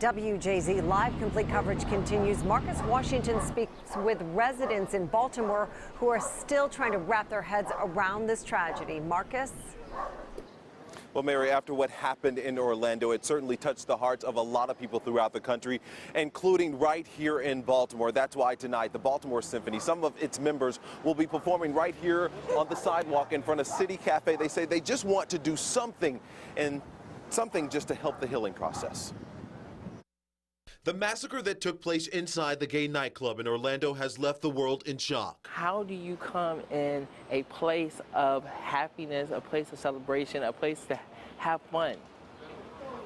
WJZ live complete coverage continues. Marcus Washington speaks with residents in Baltimore who are still trying to wrap their heads around this tragedy. Marcus? Well, Mary, after what happened in Orlando, it certainly touched the hearts of a lot of people throughout the country, including right here in Baltimore. That's why tonight the Baltimore Symphony, some of its members will be performing right here on the sidewalk in front of City Cafe. They say they just want to do something just to help the healing process. The massacre that took place inside the gay nightclub in Orlando has left the world in shock. How do you come in a place of happiness, a place of celebration, a place to have fun,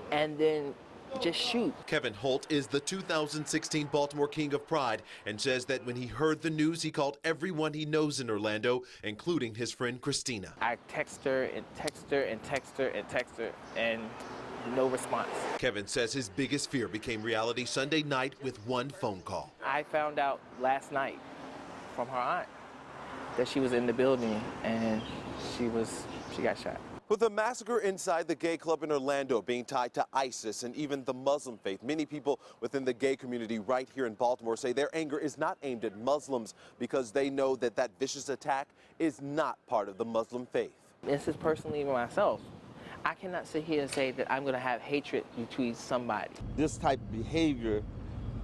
and then just shoot? Kevin Holt is the 2016 Baltimore King of Pride and says that when he heard the news, he called everyone he knows in Orlando, including his friend Christina. I text her and text her and text her and text her, and no response. Kevin says his biggest fear became reality Sunday night with one phone call. I found out last night from her aunt that she was in the building and she got shot. With the massacre inside the gay club in Orlando being tied to ISIS and even the Muslim faith, many people within the gay community right here in Baltimore say their anger is not aimed at Muslims because they know that that vicious attack is not part of the Muslim faith. This is personally myself. I cannot sit here and say that I'm going to have hatred between somebody. This type of behavior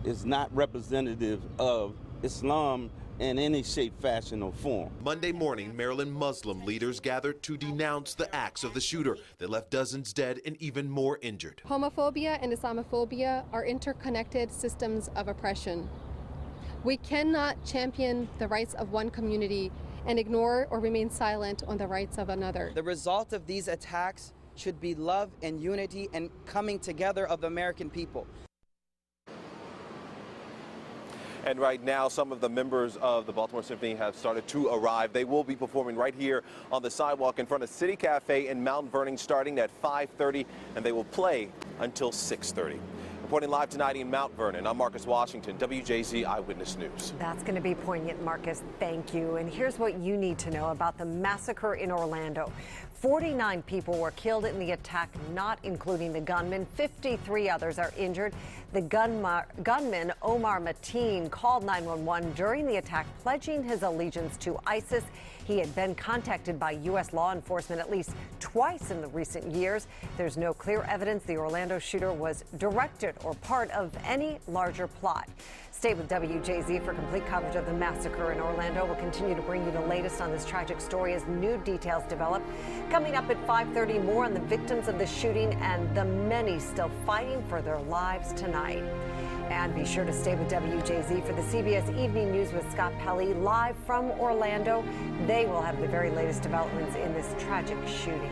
is not representative of Islam in any shape, fashion, or form. Monday morning, Maryland Muslim leaders gathered to denounce the acts of the shooter that left dozens dead and even more injured. Homophobia and Islamophobia are interconnected systems of oppression. We cannot champion the rights of one community and ignore or remain silent on the rights of another. The result of these attacks should be love and unity and coming together of the American people. And right now, some of the members of the Baltimore Symphony have started to arrive. They will be performing right here on the sidewalk in front of City Cafe in Mount Vernon starting at 5:30, and they will play until 6:30. Reporting live tonight in Mount Vernon, I'm Marcus Washington, WJZ Eyewitness News. That's going to be poignant, Marcus. Thank you. And here's what you need to know about the massacre in Orlando. 49 people were killed in the attack, not including the gunman. 53 others are injured. The gunman, Omar Mateen, called 911 during the attack, pledging his allegiance to ISIS. He had been contacted by U.S. law enforcement at least twice in the recent years. There's no clear evidence the Orlando shooter was directed or part of any larger plot. Stay with WJZ for complete coverage of the massacre in Orlando. We'll continue to bring you the latest on this tragic story as new details develop. Coming up at 5:30, more on the victims of the shooting and the many still fighting for their lives tonight. And be sure to stay with WJZ for the CBS Evening News with Scott Pelley live from Orlando. They will have the very latest developments in this tragic shooting.